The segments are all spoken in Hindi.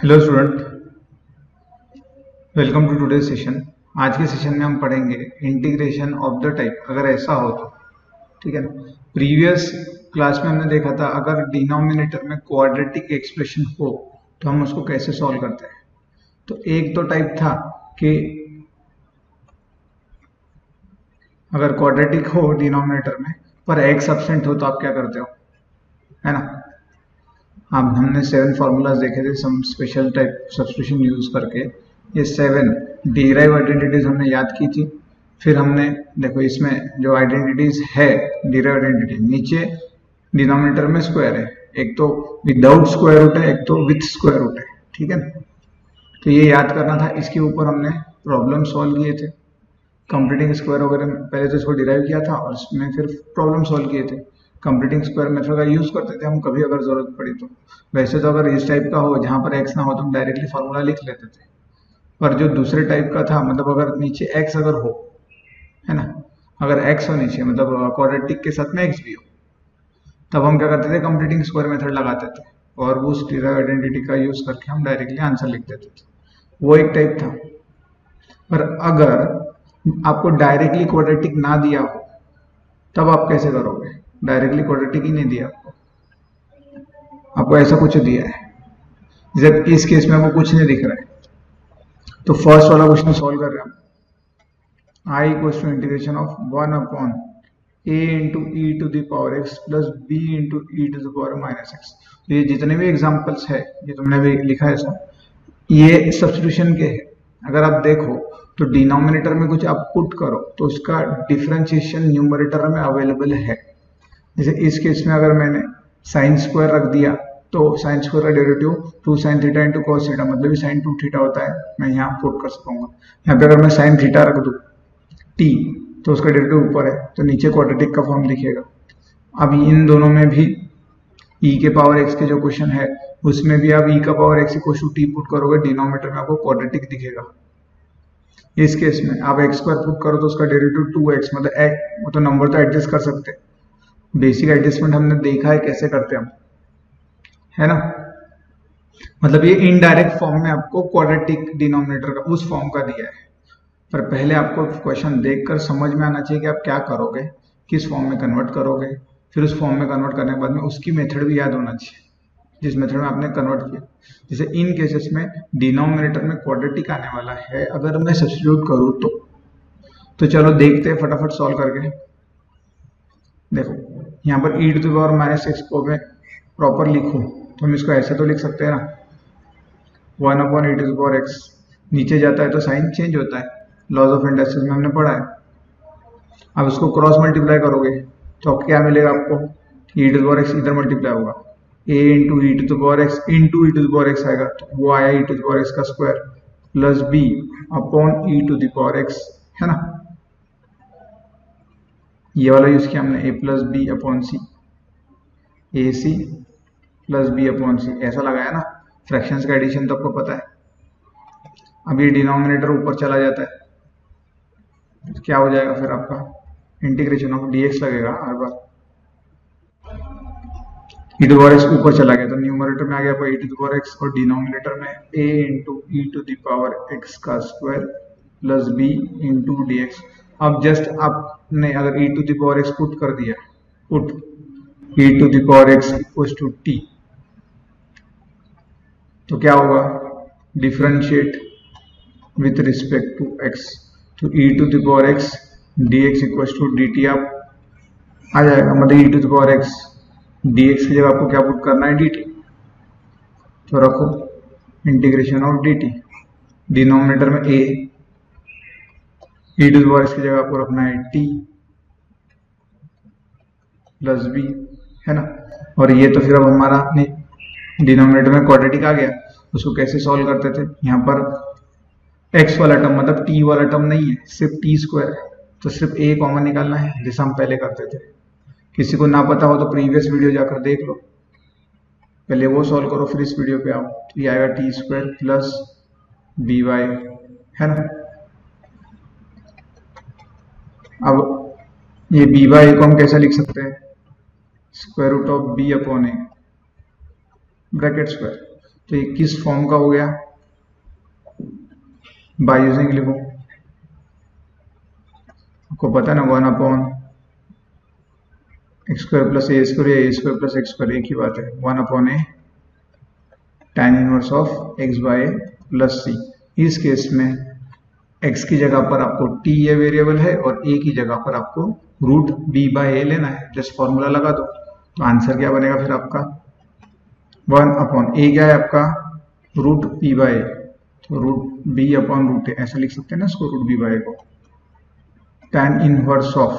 Hello student, welcome to today session. आज के सेशन में हम पढ़ेंगे इंटीग्रेशन ऑफ द टाइप, अगर ऐसा हो तो। ठीक है ना। प्रीवियस क्लास में हमने देखा था अगर डिनोमिनेटर में क्वाड्रेटिक एक्सप्रेशन हो तो हम उसको कैसे सॉल्व करते हैं। तो एक तो टाइप था कि अगर क्वाड्रेटिक हो डिनोमिनेटर में पर एक्स एब्सेंट हो तो आप क्या करते हो, है ना। हमने 7 फार्मूलाज देखे थे some special type substitution use करके। ये 7 डिराइव आइडेंटिटीज हमने याद की थी। फिर हमने देखो इसमें जो आइडेंटिटीज है डिराइव आइडेंटिटी, नीचे डिनोमिनेटर में स्क्वायर है, एक तो विदाउट स्क्वायर रूट है, एक तो विथ स्क्वायर रूट है। ठीक है ना। तो ये याद करना था। इसके ऊपर हमने प्रॉब्लम सॉल्व किए थे, कंप्लीटिंग स्क्वायर वगैरह। पहले तो इसको डिराइव किया था और उसमें फिर प्रॉब्लम सॉल्व किए थे। कंप्लीटिंग स्क्वायर मेथड का यूज करते थे हम कभी अगर जरूरत पड़ी तो। वैसे तो अगर इस टाइप का हो जहां पर एक्स ना हो तो हम डायरेक्टली फार्मूला लिख लेते थे। पर जो दूसरे टाइप का था, मतलब अगर नीचे एक्स अगर हो, है ना, अगर एक्स हो नीचे मतलब क्वाड्रेटिक के साथ में एक्स भी हो, तब हम क्या करते थे, कंप्लीटिंग स्क्वायर मेथड लगाते थे और उस डिराइव आइडेंटिटी का यूज करके हम डायरेक्टली आंसर लिख देते थे। वो एक टाइप था। पर अगर आपको डायरेक्टली क्वाड्रेटिक ना दिया हो तब आप कैसे करोगे। डायरेक्टली क्वाड्रेटिक ही नहीं दिया आपको ऐसा कुछ दिया है, जबकि इस केस में आपको कुछ नहीं दिख रहा है। तो फर्स्ट वाला क्वेश्चन सॉल्व कर रहे हैं हम। I equals to integration of 1 upon a into e to the power x plus b into e to the power minus x. तो ये जितने भी एग्जाम्पल्स है, ये तुमने भी लिखा है सर, ये सब्स्टिट्यूशन के है। अगर आप देखो तो डिनोमिनेटर में कुछ आप पुट करो तो उसका डिफरेंशिएशन न्यूमरेटर में अवेलेबल है। जैसे इस केस में अगर मैंने साइन स्क्वायर रख दिया तो साइन स्क्वायर का derivative 2 sin theta into cos theta, मतलब साइन 2 थीटा होता है, मैं यहाँ पुट कर सकूंगा। यहाँ पे अगर मैं साइन थीटा रख दूँ टी तो उसका डेरिवेटिव ऊपर है तो नीचे क्वाड्रेटिक का फॉर्म दिखेगा। अब इन दोनों में भी e के पावर x के जो क्वेश्चन है उसमें भी आप e का power x equal to T put करोगे, डिनोमिनेटर में आपको क्वाड्रेटिक दिखेगा। इस केस में आप एक्स स्क्वायर पुट करो तो उसका डेरिवेटिव 2x, मतलब वो तो नंबर तो एडजस्ट कर सकते हैं। बेसिक एडजस्टमेंट हमने देखा है कैसे करते हैं हम, है ना। मतलब ये इनडायरेक्ट फॉर्म में आपको क्वाड्रेटिक डिनोमिनेटर का उस फॉर्म का दिया है। पर पहले आपको क्वेश्चन देखकर समझ में आना चाहिए कि आप क्या करोगे, किस फॉर्म में कन्वर्ट करोगे। फिर उस फॉर्म में कन्वर्ट करने के बाद में उसकी मेथड भी याद होना चाहिए जिस मेथड में आपने कन्वर्ट किया। जैसे इन केसेस में डिनोमिनेटर में क्वाड्रेटिक आने वाला है, अगर मैं सब्स्टिट्यूट करूं तो चलो देखते हैं फटाफट सॉल्व करके। देखो यहाँ पर e to the power minus x को मैं प्रॉपर लिखूं तो हम इसको ऐसे तो लिख सकते हैं ना, 1 upon e to the power x. नीचे जाता है तो साइन चेंज होता है, लॉज ऑफ इंडक्शन में हमने पढ़ा है। अब इसको क्रॉस मल्टीप्लाई करोगे तो क्या मिलेगा आपको, e to the power x इधर मल्टीप्लाई होगा, a into e to the power x into e to the power x आएगा तो वो आया e to the power x का square plus b upon e to the power x, है ना। ये वाला यूज किया हमने, a plus b upon c, a c plus b upon c, ऐसा लगाया ना। फ्रैक्शंस का एडिशन तो आपको पता है। अब ये डिनोमिनेटर ऊपर चला जाता है तो क्या हो जाएगा फिर आपका इंटीग्रेशन ऑफ dx लगेगा हर बार। e टू पावर एक्स ऊपर चला गया तो न्यूमरेटर में आ गया e to the power x और डिनोमिनेटर में a into e to the power x का square plus b into dx। अब जस्ट आपने अगर e to the power x put कर दिया, put e to the power x equals to t, तो क्या होगा, differentiate with respect to x, तो e to the power x dx equals to dt आप आ जाएगा। मतलब e to the power x dx की जगह आपको क्या पुट करना है, dt। तो रखो इंटीग्रेशन ऑफ dt, डिनोमिनेटर में a, e to the power x की जगह आपको रखना है t प्लस b, है ना। और ये तो फिर अब हमारा डिनोमिनेटर में क्वाड्रेटिक आ गया। उसको कैसे सॉल्व करते थे, यहाँ पर x वाला टर्म मतलब t वाला टर्म नहीं है, सिर्फ t स्क्वायर है, तो सिर्फ a कॉमन निकालना है जैसा हम पहले करते थे। किसी को ना पता हो तो प्रीवियस वीडियो जाकर देख लो, पहले वो सॉल्व करो फिर इस वीडियो पे आओ। तो ये आएगा T square plus B Y, है ना। अब ये बी वाई को हम कैसे लिख सकते हैं, square root of B upon A bracket square. तो ये किस फॉर्म का हो गया, बाय यूजिंग लिखो, आपको पता है ना 1 x square plus a square या a square plus x square एक ही बात है, 1 a tan inverse of x by plus c. इस केस में x की जगह पर आपको t ये वेरिएबल है और a की जगह पर आपको रूट b बाय ए लेना है, जस्ट फॉर्मूला लगा दो। तो आंसर क्या बनेगा फिर आपका 1 a क्या है आपका रूट b बाय ए, तो रूट b अपॉन रूट ए ऐसा लिख सकते हैं ना इसको, रूट b बाय ए को। tan inverse of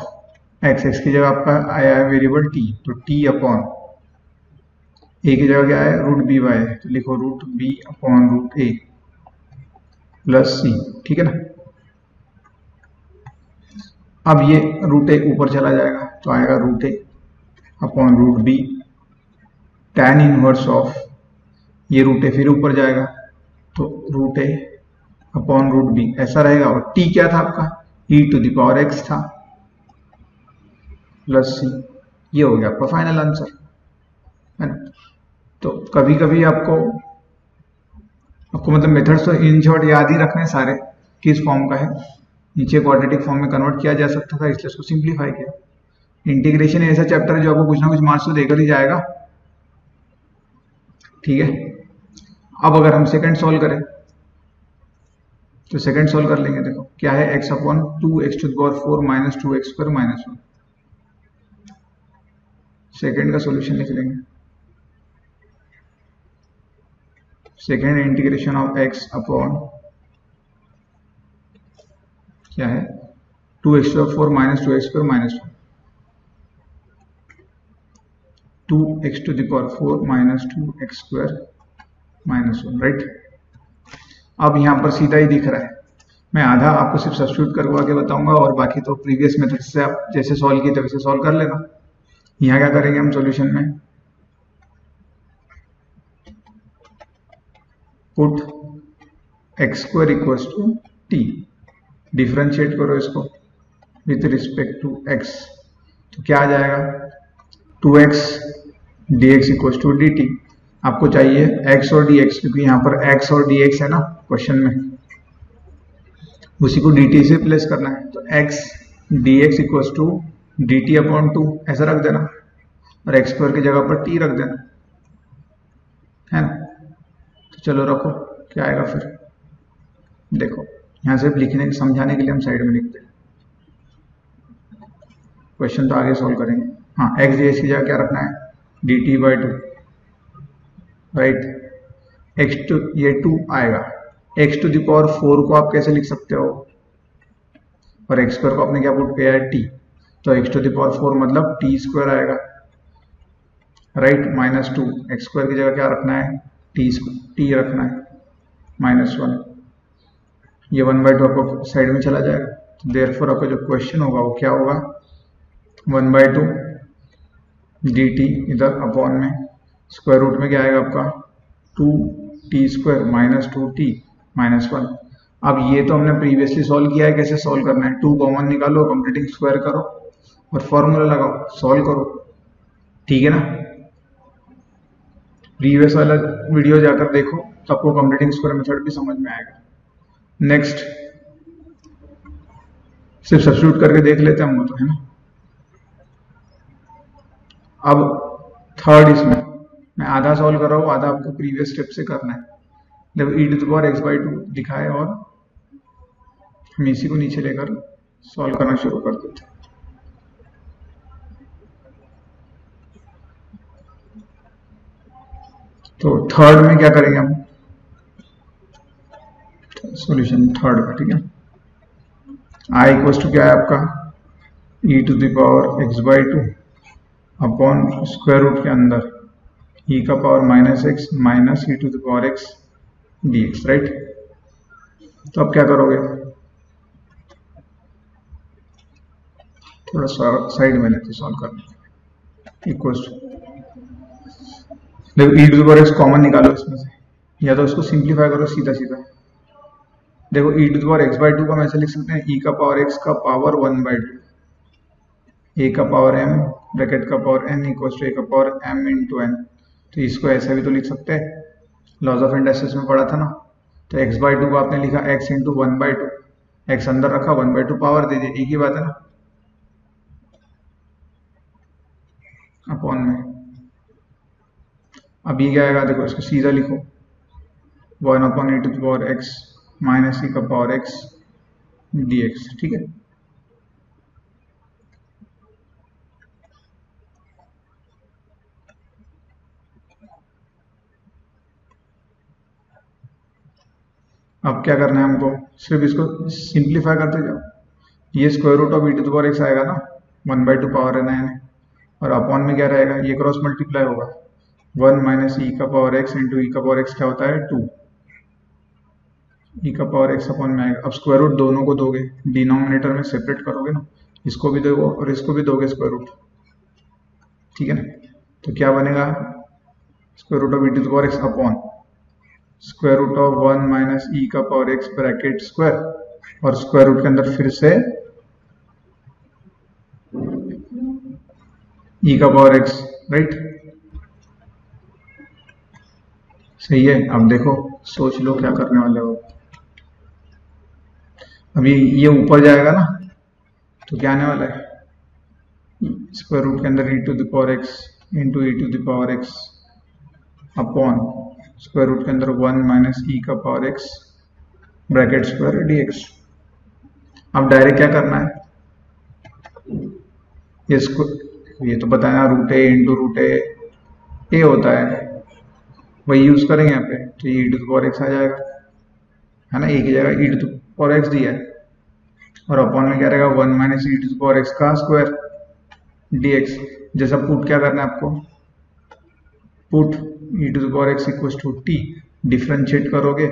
x, x की जगह आपका आया है वेरिएबल t, तो t अपॉन a की जगह क्या है रूट b बाय ए, तो लिखो रूट b अपॉन रूट ए प्लस सी, ठीक है ना। अब ये रूट ए ऊपर चला जाएगा तो आएगा root A upon root B, tan inverse of ये रूट ए फिर ऊपर जाएगा तो root A upon root B ऐसा रहेगा। और t क्या था आपका e to the power x था प्लस सी, ये हो गया आपका फाइनल आंसर, है ना। तो कभी कभी आपको मतलब मेथड्स तो इन शॉर्ट याद ही रखने सारे किस फॉर्म का है, नीचे क्वाड्रेटिक फॉर्म में कन्वर्ट किया जा सकता था इसलिए उसको सिंप्लीफाई किया। इंटीग्रेशन ऐसा चैप्टर है जो आपको कुछ ना कुछ मार्क्स तो देकर ही जाएगा, ठीक है। अब अगर हम सेकंड सॉल्व करें तो सेकंड सॉल्व कर लेंगे। देखो क्या है x upon 2x to the power 4 minus 2x square minus 1, second का सॉल्यूशन लिख लेंगे। Second integration of x upon क्या है 2x to the 4 minus 2x square minus 1, 2x to the power 4 minus 2x square minus 1, right. अब यहाँ पर सीधा ही दिख रहा है, मैं आधा आपको सिर्फ सब्स्टिट्यूट करवा के बताऊंगा और बाकी तो प्रीवियस मेथड से आप जैसे सॉल्व किए थे वैसे सॉल्व कर लेना। यहाँ क्या करेंगे हम सॉल्यूशन में, put x square equals to t, differentiate करो इसको विथ रिस्पेक्ट टू x, तो क्या आ जाएगा 2x dx equals to dt। आपको चाहिए x और dx क्योंकि यहाँ पर x और dx है ना क्वेश्चन में, उसी को dt से प्लेस करना है, तो x dx equals to dt upon 2 ऐसा रख देना और x स्क्वायर की जगह पर t रख देना, है ना। तो चलो रखो क्या आएगा फिर, देखो यहाँ से लिखने समझाने के लिए हम साइड में लिखते हैं, क्वेश्चन तो आगे सॉल्व करेंगे। हाँ x dx की जगह क्या रखना है dt by 2, right. x to ये 2 आएगा, x टू द पावर 4 को आप कैसे लिख सकते हो और x स्क्वायर को आपने क्या पुट किया है t, तो x टू द पावर 4 मतलब t स्क्वायर आएगा, राइट, माइनस 2, x स्क्वायर की जगह क्या रखना है t रखना है माइनस 1, ये 1/2 आपको साइड में चला जाएगा, तो देयरफॉर आपका जो क्वेश्चन होगा वो क्या होगा 1/2 dt इधर अपॉन में स्क्वायर रूट में क्या आएगा आपका 2t square minus 2t minus 1। अब ये तो हमने प्रीवियसली सॉल्व किया है, कैसे सॉल्व करना है 2 कॉमन निकालो, कंप्लीटिंग स्क्वायर करो और फॉर्मूला लगाओ, सॉल्व करो, ठीक है ना। प्रीवियस वाला वीडियो जाकर देखो तो आपको कंप्लीटिंग स्क्वायर मेथड भी समझ में आएगा। नेक्स्ट सिर्फ सब्स्टिट्यूट करके देख लेते हैं हम, वो तो है ना। अब थर्ड इसमें मैं आधा सॉल्व कर रहा हूँ, आधा आपको प्रीवियस स्टेप से करना है। देखो e to the power x/2 लिखा है और हम इसी को नीचे लेकर सॉल्व करना शुरू कर देते हैं। तो थर्ड में क्या करेंगे हम, सॉल्यूशन थर्ड का, ठीक है। i इक्वल्स टू क्या है आपका e to the power x/2 upon square root के अंदर e का power minus x minus e to the power x dx, right. तो अब क्या करोगे, थोड़ा साइड में लेते सॉल्व करने, इक्वल्स टू देखो e to the power x common निकालो इसमें से, या तो इसको सिंप्लीफाई करो सीधा सीधा। देखो e to the power x/2 का हम ऐसे लिख सकते हैं e का पावर x का पावर 1/2, a का पावर m ब्रैकेट का power n equals to a का पावर m इंटू n, तो इसको ऐसा भी तो लिख सकते हैं, लॉज ऑफ इंडस्ट्रीज में पढ़ा था ना। तो x/2 को आपने लिखा x इंटू 1/2, x अंदर रखा 1/2 पावर दे दिए, एक ही बात है ना, अपॉन में। अब ये क्या आएगा, देखो इसको सीधा लिखो 1/e⁻x माइनस e⁻x dx, ठीक है। अब क्या करना है हमको, सिर्फ इसको सिंप्लीफाई करते जाओ। ये स्क्वायर रूट ऑफ e⁻x आएगा ना, 1/2 पावर है ना, और अपॉन में क्या रहेगा, ये क्रॉस मल्टीप्लाई होगा 1 माइनस e⁻x इंटू e⁻x क्या होता है 2, e⁻x अपॉन में आएगा। अब स्क्वायर रूट दोनों को दोगे, डिनोमिनेटर में सेपरेट करोगे ना, इसको भी दोगे और इसको भी दोगे स्क्वायर रूट, ठीक है ना। तो क्या बनेगा, square root of e⁻x upon square root of 1 minus e⁻x bracket square, और स्क्वायर रूट के अंदर फिर से e⁻x, राइट, सही है। अब देखो सोच लो क्या करने वाले हो। अभी ये ऊपर जाएगा ना, तो क्या आने वाला है, स्क्वायर रूट के अंदर e⁻x into e⁻x upon square root के अंदर 1 minus e⁻x bracket square dx। अब डायरेक्ट क्या करना है, ये तो पता है ना, रूट ए इंटू रूट ए होता है, वही यूज करेंगे यहाँ पे। तो ये e⁻x आ जाएगा, है ना, एक ही जगह e⁻x दिया है, और अपॉन में क्या रहेगा 1 माइनस e⁻x का स्क्वायर dx। जैसा पुट क्या करना है आपको, put e⁻x equal to t, differentiate करोगे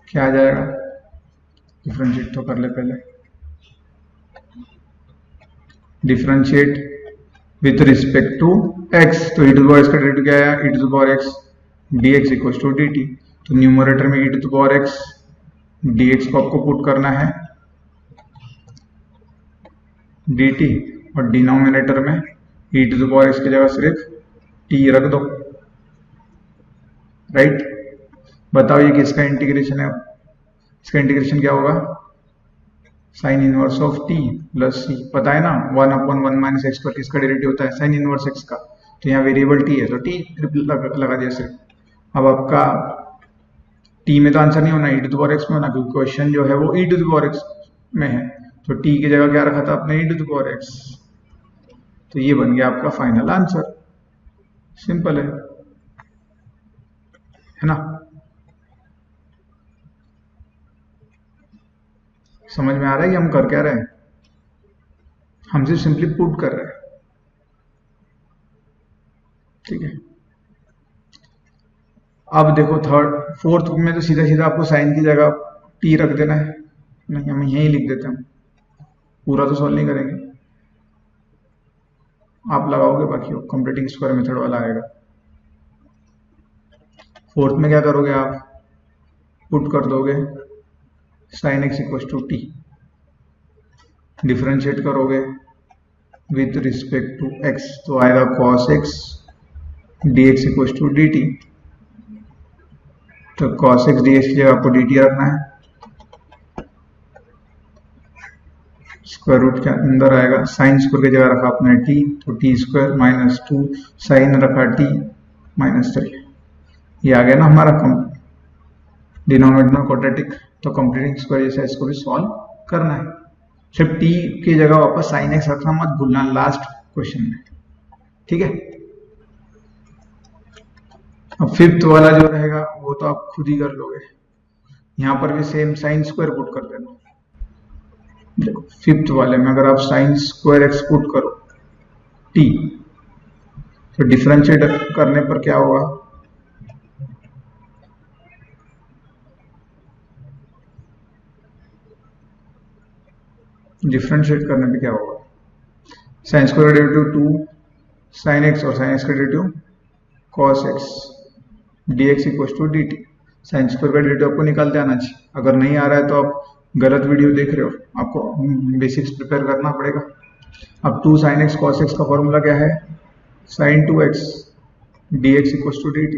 क्या आ जाएगा, डिफ्रेंशिएट तो कर ले पहले, differentiate with respect to x, तो e⁻x का डेरिवेटिव क्या आया, e⁻x dx equal to dt। तो न्यूमरेटर में e⁻x dx को आपको पुट करना है dt, और डिनोमिनेटर में e⁻x की जगह सिर्फ t रख दो, राइट। बताओ ये किसका इंटीग्रेशन है, इसका इंटीग्रेशन क्या होगा, sine inverse of t plus c, पता है ना 1/1 माइनस एक्स पर किसका डेरिवेटिव होता है, साइन इनवर्स x का। तो यहाँ वेरिएबल t है तो t लगा दिया सिर्फ। अब आपका t में तो आंसर नहीं होना, e⁻x में होना, क्योंकि क्वेश्चन जो है वो e⁻x में है, तो t की जगह क्या रखा था आपने, e⁻x। तो ये बन गया आपका फाइनल आंसर, सिंपल है ना। समझ में आ रहा है कि हम कर क्या रहे हैं, हम सिर्फ सिंपली पुट कर रहे हैं, ठीक है। अब देखो फोर्थ में तो सीधा सीधा आपको साइन की जगह टी रख देना है, नहीं हम यही लिख देते हैं, पूरा तो सॉल्व नहीं करेंगे, आप लगाओगे बाकी कंप्लीटिंग स्क्वायर मेथड वाला आएगा। फोर्थ में क्या करोगे आप, पुट कर दोगे sine x equal to T, differentiate करोगे विथ रिस्पेक्ट टू एक्स, तो आएगा cos x dx equal to dt। तो cos x dx की जगह आपको dt रखना है, स्क्वायर रूट के अंदर आएगा, साइन स्क्वायर की जगह रखा आपने t, तो t स्क्वायर माइनस 2 साइन रखा t माइनस 3। ये आ गया ना हमारा डिनोमिनेटर क्वाड्रेटिक। तो कंप्लीटिंग स्क्वायर जैसा इसको भी सॉल्व करना है, सिर्फ t की जगह वापस साइन एक्स रखना मत भूलना लास्ट क्वेश्चन में, ठीक है। अब फिफ्थ वाला जो रहेगा वो तो आप खुद ही कर लोगे, यहां पर भी सेम साइन स्क्वायर पुट कर देना। देखो फिफ्थ वाले में अगर आप साइन स्क्वायर एक्स पुट करो t, तो डिफरेंशिएट करने पर क्या होगा, डिफरेंशिएट करने पे क्या होगा, साइन स्क्वायर का डेरिवेटिव 2 साइन एक्स और साइन एक्स का derivative cos x dx equal to dt। Sine square का डेरिवेटिव आपको निकालते आना चाहिए, अगर नहीं आ रहा है तो आप गलत वीडियो देख रहे हो, आपको बेसिक्स प्रिपेयर करना पड़ेगा। अब 2 sin x cos x का फॉर्मूला क्या है, sin 2x dx equals to dt।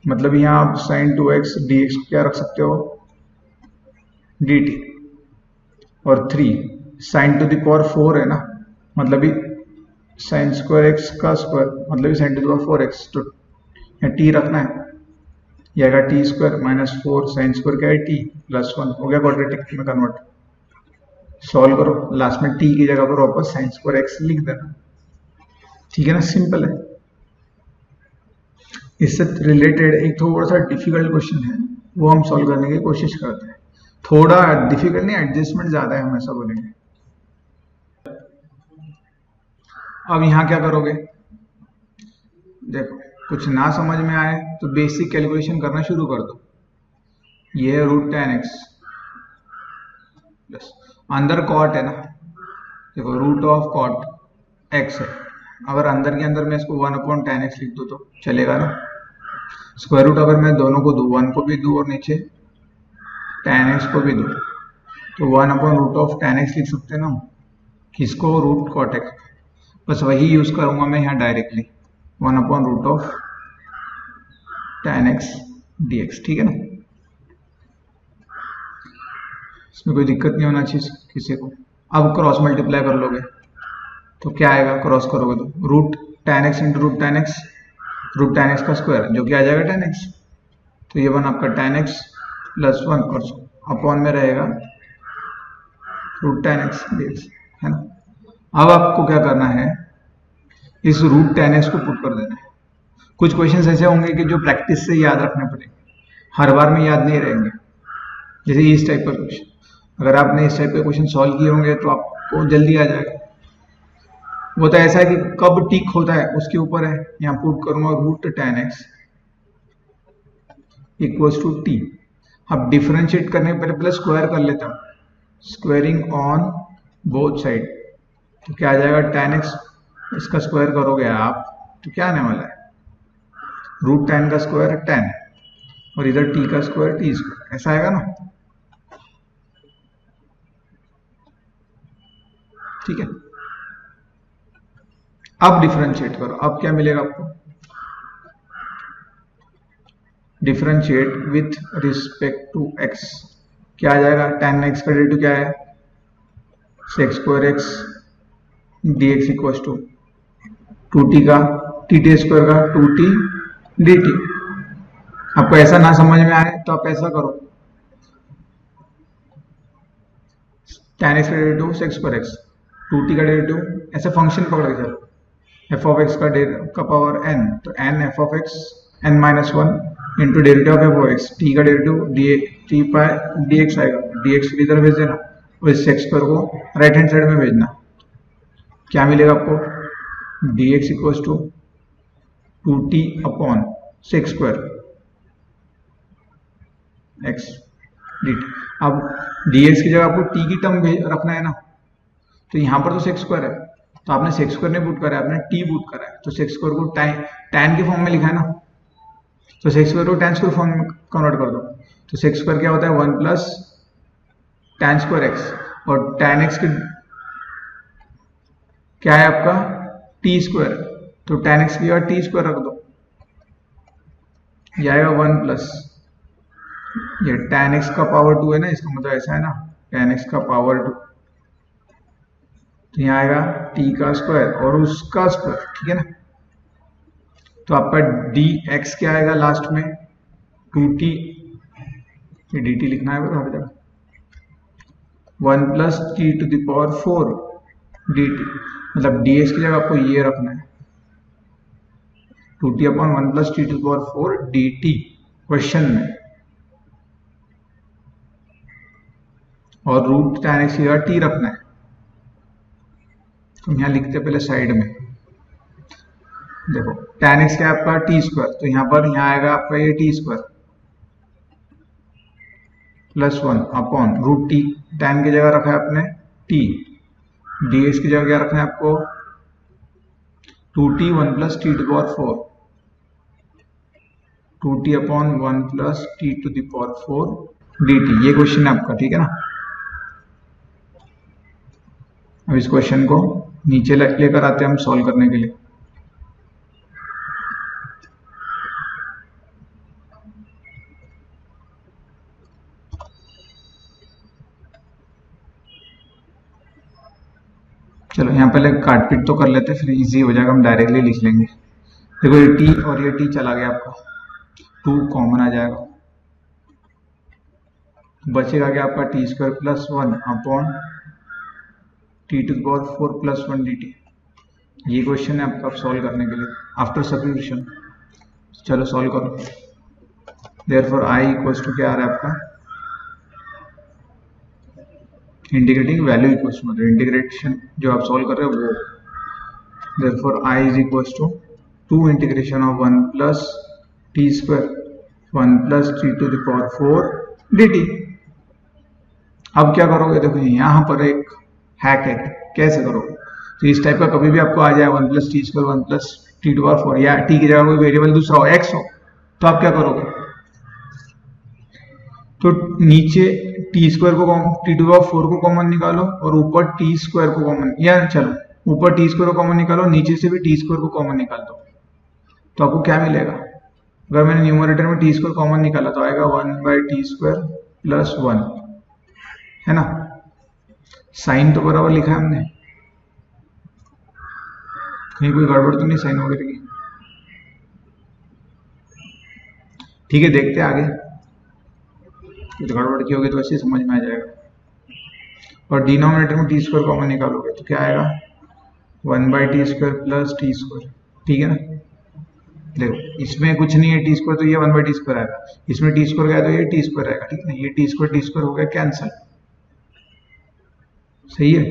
मतलब यहाँ आप sin 2x dx क्या रख सकते हो, dt। और 3 sin टू द पावर 4 है ना, मतलब sin स्क्वायर x का स्क्वायर मतलब sin to the power 4x, तो यहाँ t रखना है, यह आएगा T square minus 4 sine square क्या है टी प्लस 1, हो गया क्वाड्रेटिक में कन्वर्ट। सॉल्व करो, लास्ट में टी की जगह पर वापस साइन स्क्वायर एक्स लिख देना, ठीक है ना, सिंपल है। इससे रिलेटेड एक थोड़ा सा डिफिकल्ट क्वेश्चन है, वो हम सॉल्व करने की कोशिश करते हैं। थोड़ा डिफिकल्ट नहीं, एडजस्टमेंट ज्यादा है, हम ऐसा बोलेंगे। अब यहाँ क्या करोगे, देखो कुछ ना समझ में आए तो बेसिक कैलकुलेशन करना शुरू कर दो। ये है रूट टेन एक्स, अंदर कॉट है ना, देखो रूट ऑफ कॉट एक्स है, अगर अंदर के अंदर मैं इसको 1/tan x लिख दूँ तो चलेगा ना। स्क्वायर रूट अगर मैं दोनों को दूँ, 1 को भी दूँ और नीचे tan x को भी दूँ, तो 1/√tan x लिख सकते हैं ना, किसको, रूट कॉट एक्स। बस वही यूज करूंगा मैं यहाँ डायरेक्टली, 1/√tan x dx, ठीक है ना। इसमें कोई दिक्कत नहीं होना चाहिए किसी को। अब क्रॉस मल्टीप्लाई कर लोगे तो क्या आएगा, क्रॉस करोगे तो root tan x into root tan x, root tan x का स्क्वायर जो कि आ जाएगा tan x, तो ये बन आपका tan x प्लस 1 और अपॉन में रहेगा रूट tan x dx, है ना। अब आपको क्या करना है, इस रूट tan x को पुट कर देना है। कुछ क्वेश्चंस ऐसे होंगे कि जो प्रैक्टिस से याद रखने पड़ेंगे, हर बार में याद नहीं रहेंगे। जैसे इस टाइप का क्वेश्चन, अगर आपने इस टाइप के क्वेश्चन सॉल्व किए होंगे तो आपको जल्दी आ जाएगा। वो तो ऐसा है कि कब टिक होता है उसके ऊपर है। यहाँ पुट करूंगा root tan x equals to T. अब डिफरेंशिएट करने के पहले स्क्वायर कर लेता हूँ, स्क्वायरिंग ऑन बोथ साइड, तो क्या आ जाएगा tan x, इसका स्क्वायर करोगे आप तो क्या आने वाला है, रूट tan का स्क्वायर tan, और इधर t का स्क्वायर t स्क्वायर, ऐसा आएगा ना, ठीक है। अब डिफरेंशिएट करो, अब क्या मिलेगा आपको, differentiate with respect to x, क्या आ जाएगा, tan x का डेरिवेटिव क्या है, sec square x dx equals to 2t का टी स्क्वायर का 2t dt। आपको ऐसा ना समझ में आए तो आप ऐसा करो, tan x का derivative sec square x, 2t का डेरिवेटिव, ऐसे फंक्शन पकड़ के चलो, f ऑफ x का पावर n, तो n f of x n minus 1 into derivative of f of x, t का डेरिवेटिव t पाई dx आएगा, dx इधर भेज देना और इस sec स्क्वायर को राइट हैंड साइड में भेजना, क्या मिलेगा आपको, dx equals to 2t upon sec square x dt। अब dx की जगह आपको t की टर्म रखना है ना, तो यहाँ पर तो sec स्क्वायर है, तो आपने sec स्क्वायर नहीं पुट करा है, आपने t पुट करा है, तो sec स्क्वायर को tan के फॉर्म में लिखा है ना, तो sec स्क्वायर को tan स्क्वायर फॉर्म में कन्वर्ट कर दो, तो sec स्क्वायर क्या होता है 1 प्लस tan स्क्वायर x, और tan x के क्या है आपका t स्क्वायर, तो tan x की जगह t स्क्वायर रख दो, ये आएगा 1 प्लस ये tan x का पावर 2 है ना, इसका मतलब ऐसा है ना, tan x का पावर 2, तो यहाँ आएगा t का स्क्वायर और उसका स्क्वायर, ठीक है ना। तो आपका dx क्या आएगा लास्ट में 2t, ये dt लिखना है हर जगह, 1 plus t to the power 4 dt, मतलब dx की जगह आपको ये रखना है 2t upon 1 plus t to the power 4 dt question में, और रूट tan x की जगह t रखना है, तो यहाँ लिखते पहले साइड में, देखो tan x क्या है आपका t स्क्वायर, तो यहाँ पर यहाँ आएगा आपका ये t square plus 1 upon root t, tan की जगह रखा है आपने t, dx की जगह क्या रखना है आपको 2t 1 plus t to power 4, 2t upon 1 plus t to the power 4 dt, ये क्वेश्चन है आपका, ठीक है ना। अब इस क्वेश्चन को नीचे लेकर आते हैं हम सॉल्व करने के लिए। चलो यहाँ पहले काट पीट तो कर लेते हैं, फिर इजी हो जाएगा, हम डायरेक्टली लिख लेंगे। देखो ये t और ये t चला गया आपका, 2 कॉमन आ जाएगा, बचेगा क्या आपका t square plus 1 upon t to the power 4 plus 1 dt। ये क्वेश्चन है आपका सॉल्व करने के लिए आफ्टर सब्स्टिट्यूशन। चलो सॉल्व करो। देयरफॉर i इक्वल्स टू क्या आ रहा है आपका, इंटीग्रेटिंग वैल्यू इक्वल्स टू, मतलब इंटीग्रेशन जो आप सॉल्व कर रहे हो वो। Therefore i is equals to 2 integration of 1 plus t square 1 plus t to the power 4 dt। अब क्या करोगे, देखो यहाँ पर एक हैक है, कैसे करोगे। तो इस टाइप का कभी भी आपको आ जाए 1 plus t square 1 plus t to power 4, या t की जगह कोई वेरिएबल दूसरा हो, x हो, तो आप क्या करोगे, तो नीचे टी स्क्वायर को टी टू पावर 4 को कॉमन निकालो और ऊपर टी स्क्वायर को कॉमन, या चलो ऊपर टी स्क्वायर को कॉमन निकालो, नीचे से भी टी स्क्वायर को कॉमन निकाल दो, तो आपको क्या मिलेगा। अगर मैंने न्यूमरेटर में टी स्क्वायर कॉमन निकाला तो आएगा 1 बाई टी स्क्वायर प्लस 1, है ना। साइन तो बराबर लिखा है हमने, कहीं कोई गड़बड़ तो नहीं साइन वगैरह की, ठीक है। देखते हैं आगे, तो गड़बड़ की होगी तो वैसे समझ में आ जाएगा। और डिनोमिनेटर में टी स्क्वायर कॉमन निकालोगे तो क्या आएगा, 1 by t square plus t square, ठीक है ना। देखो इसमें कुछ नहीं है टी स्क्वायर, तो ये 1 बाई टी स्क्वायर आएगा, इसमें टी स्क्वायर गया तो ये टी स्क्वायर आएगा, ठीक है ना। ये टी स्क्वायर हो गया कैंसिल, सही है।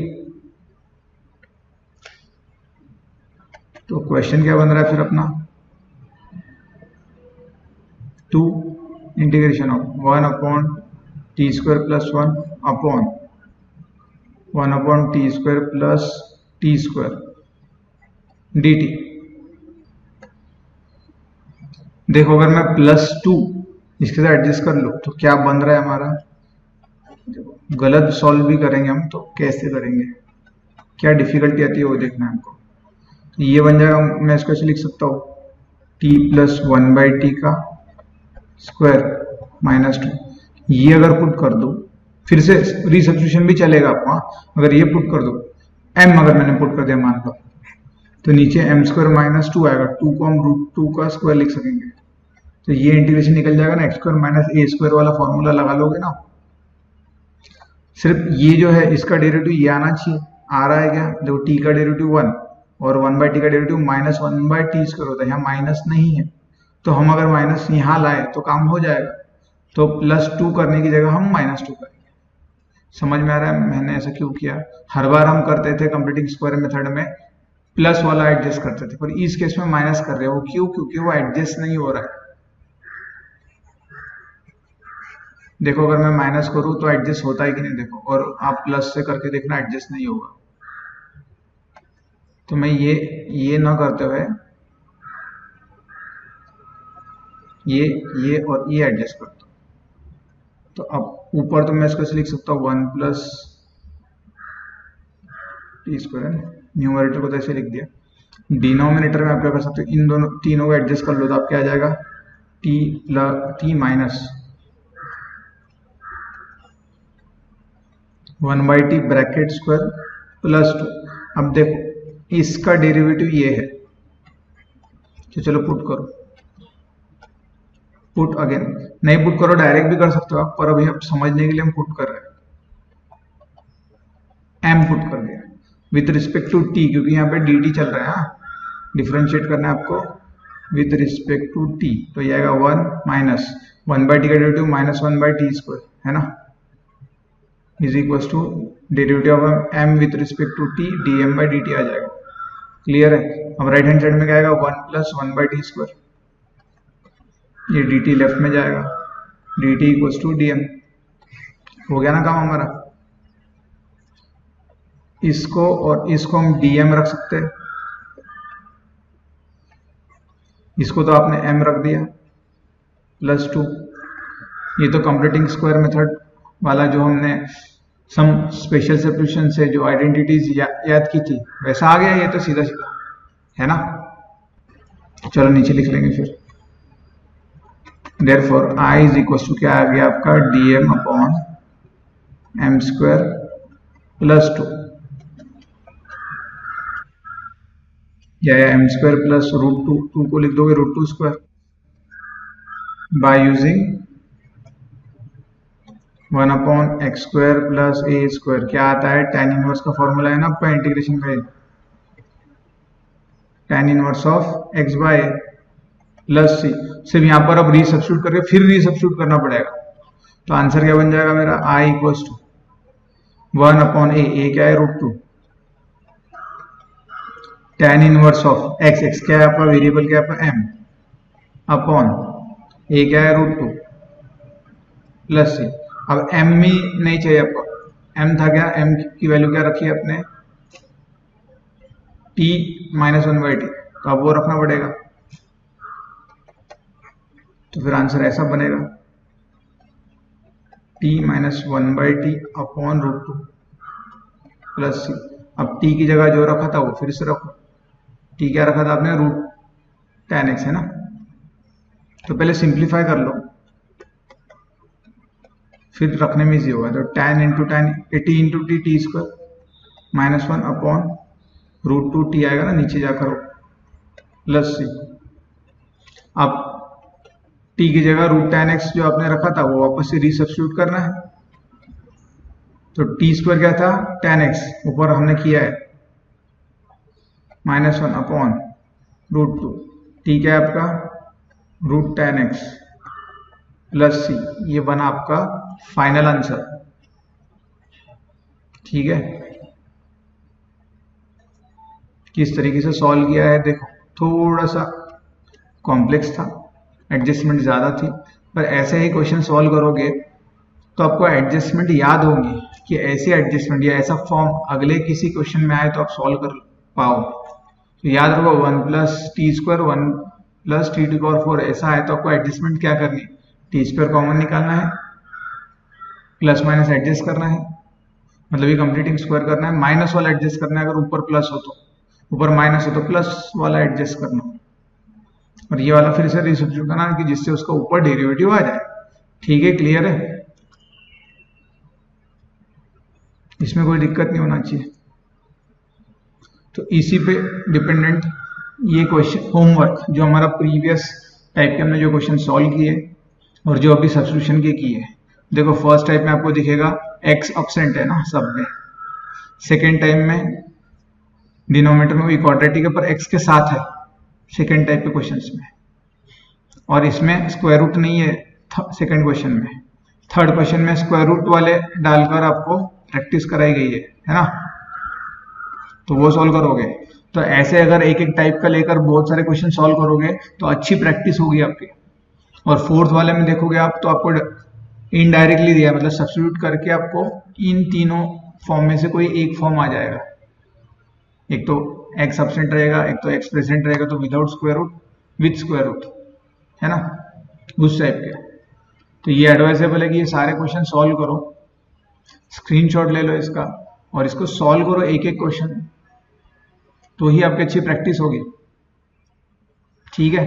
तो क्वेश्चन क्या बन रहा है फिर अपना, 2 integration of 1 upon T square plus 1 upon 1 upon T square plus t square D T. देखो अगर मैं +2 इसके साथ एडजस्ट कर लूँ तो क्या बन रहा है हमारा, गलत सॉल्व भी करेंगे हम तो कैसे करेंगे, क्या डिफिकल्टी आती है वो देखना है हमको। तो ये बन जाएगा, मैं इसको ऐसे लिख सकता हूँ t प्लस 1 बाई टी का स्क्वायर माइनस 2। ये अगर पुट कर दो, फिर से रिसब्स्टिट्यूशन भी चलेगा आपको, अगर ये पुट कर दो m, अगर मैंने पुट कर दिया मान लो, तो नीचे m स्क्वायर माइनस 2 आएगा, 2 को हम √2 का स्क्वायर लिख सकेंगे, तो ये इंटीग्रेशन निकल जाएगा ना, x square minus a square वाला फॉर्मूला लगा लोगे ना। सिर्फ ये जो है इसका डेरिवेटिव ये आना चाहिए, आ रहा है क्या, देखो t का डेरिवेटिव 1 और 1 बाई टी का derivative minus 1 by t square होता है, यहाँ माइनस नहीं है, तो हम अगर माइनस यहाँ लाए तो काम हो जाएगा, तो +2 करने की जगह हम -2 करेंगे। समझ में आ रहा है मैंने ऐसा क्यों किया। हर बार हम करते थे कंप्लीटिंग स्क्वायर मेथड में प्लस वाला एडजस्ट करते थे, पर इस केस में माइनस कर रहे हो, क्यों, क्योंकि वो एडजस्ट नहीं हो रहा है। देखो अगर मैं माइनस करूँ तो एडजस्ट होता है कि नहीं, देखो, और आप प्लस से करके देखना एडजस्ट नहीं होगा। तो मैं ये ना करते हुए ये और ये एडजस्ट करता हूँ, तो अब ऊपर तो मैं इसको ऐसे लिख सकता हूँ 1 प्लस टी स्क्वायर, न्यूमरेटर को तो ऐसे लिख दिया। डिनोमिनेटर में आप क्या कर सकते हो, इन दोनों तीनों को एडजस्ट कर लो, तो आप क्या आ जाएगा T minus 1 by T bracket square plus 2। अब देखो इसका डेरिवेटिव ये है, तो चलो पुट करो, पुट अगेन, नहीं पुट करो डायरेक्ट भी कर सकते हो आप, पर अभी आप समझने के लिए हम पुट कर रहे हैं, m पुट कर दिया विथ रिस्पेक्ट टू t, क्योंकि यहाँ पे dt चल रहा है, डिफरेंशिएट करना है आपको विथ रिस्पेक्ट टू t, तो ये आएगा 1 माइनस 1 बाई टी का derivative minus 1 by t square, है ना, is equal to derivative of m with respect to t dm by dt आ जाएगा। क्लियर है। अब राइट हैंड साइड में क्या आएगा 1 प्लस 1 बाई टी स्क्वायर, ये dt लेफ्ट में जाएगा, dt इक्वल टू dm। हो गया ना काम हमारा। इसको और इसको हम dm रख सकते हैं, इसको तो आपने m रख दिया +2, ये तो कंप्लीटिंग स्क्वायर मेथड वाला जो हमने सम स्पेशल सब्स्टिट्यूशन से जो आइडेंटिटीज याद की थी वैसा आ गया, ये तो सीधा सीधा है ना। चलो नीचे लिख लेंगे फिर। Therefore I is equal to क्या आ गया आपका dm upon m square plus 2 या m स्क्वायर प्लस √2 को लिख दोगे √2 square by using 1 upon x square plus a square. क्या आता है, tan इनवर्स का फॉर्मूला है ना आपका इंटीग्रेशन का, tan inverse of x by plus c. सिर्फ यहाँ पर अब रीसब्स्टिट्यूट करके फिर रीसब्स्टिट्यूट करना पड़ेगा। तो आंसर क्या बन जाएगा मेरा, I इक्वल्स टू 1 अपॉन ए क्या है √2 tan इनवर्स ऑफ x क्या है आपका वेरिएबल, क्या है आपका m अपॉन ए क्या है √2 प्लस सी। अब m ही नहीं चाहिए आपको, m था क्या, m की वैल्यू क्या रखी है अपने t -1/t, तो अब वो रखना पड़ेगा। तो फिर आंसर ऐसा बनेगा t -1/t अपॉन √2 प्लस सी। अब t की जगह जो रखा था वो फिर से रखो, t क्या रखा था आपने √tan x है ना। तो पहले सिंप्लीफाई कर लो फिर रखने में इजी होगा। तो tan into tan 80 into T square -1 upon √2t आएगा ना, नीचे जाकर हो प्लस सी। अब t की जगह √tan x जो आपने रखा था वो वापस से रीसब्स्टिट्यूट करना है। तो टी स्क्वायर क्या था tan x, ऊपर हमने किया है -1 अपॉन √2, t क्या है आपका √tan x प्लस सी। ये बना आपका फाइनल आंसर, ठीक है। किस तरीके से सॉल्व किया है देखो, थोड़ा सा कॉम्प्लेक्स था, एडजस्टमेंट ज़्यादा थी, पर ऐसे ही क्वेश्चन सॉल्व करोगे तो आपको एडजस्टमेंट याद होगी कि ऐसे एडजस्टमेंट या ऐसा फॉर्म अगले किसी क्वेश्चन में आए तो आप सॉल्व कर पाओ। तो याद रखो 1 plus t square 1 plus t⁴ ऐसा है तो आपको एडजस्टमेंट क्या करनी है, टी स्क्वायर कॉमन निकालना है, प्लस माइनस एडजस्ट करना है, मतलब ये कंप्लीटिंग स्क्वायर करना है, माइनस वाला एडजस्ट करना है, अगर ऊपर प्लस हो तो ऊपर माइनस हो तो प्लस वाला एडजस्ट करना, और ये वाला फिर से रीसब्स्टिट्यूट करना कि जिससे उसका ऊपर डेरिवेटिव आ जाए। ठीक है, क्लियर है, इसमें कोई दिक्कत नहीं होना चाहिए। तो इसी पे डिपेंडेंट ये क्वेश्चन होमवर्क जो हमारा प्रीवियस टाइप के हमने जो क्वेश्चन सॉल्व किए और जो अभी सब्स्टिट्यूशन के किए, देखो फर्स्ट टाइप में आपको दिखेगा x एब्सेंट है ना सब में, सेकेंड टाइप में डिनोमिनेटर में वही क्वाड्रेटिक है पर x के साथ है सेकेंड टाइप के क्वेश्चंस में, और इसमें स्क्वायर रूट नहीं है सेकेंड क्वेश्चन में। थर्ड क्वेश्चन में स्क्वायर रूट वाले डालकर आपको प्रैक्टिस कराई गई है ना, तो वो सॉल्व करोगे। तो ऐसे अगर एक एक टाइप का लेकर बहुत सारे क्वेश्चन सॉल्व करोगे तो अच्छी प्रैक्टिस होगी आपकी। और फोर्थ वाले में देखोगे आप तो आपको इनडायरेक्टली दिया, मतलब सब्स्टिट्यूट करके आपको इन तीनों फॉर्म में से कोई एक फॉर्म आ जाएगा, एक तो x एब्सेंट रहेगा, एक तो x प्रेजेंट रहेगा, तो without square root with square root है ना, उस टाइप के। तो ये एडवाइजेबल है कि ये सारे क्वेश्चन सॉल्व करो, स्क्रीनशॉट ले लो इसका और इसको सॉल्व करो एक एक क्वेश्चन, तो ही आपकी अच्छी प्रैक्टिस होगी। ठीक है।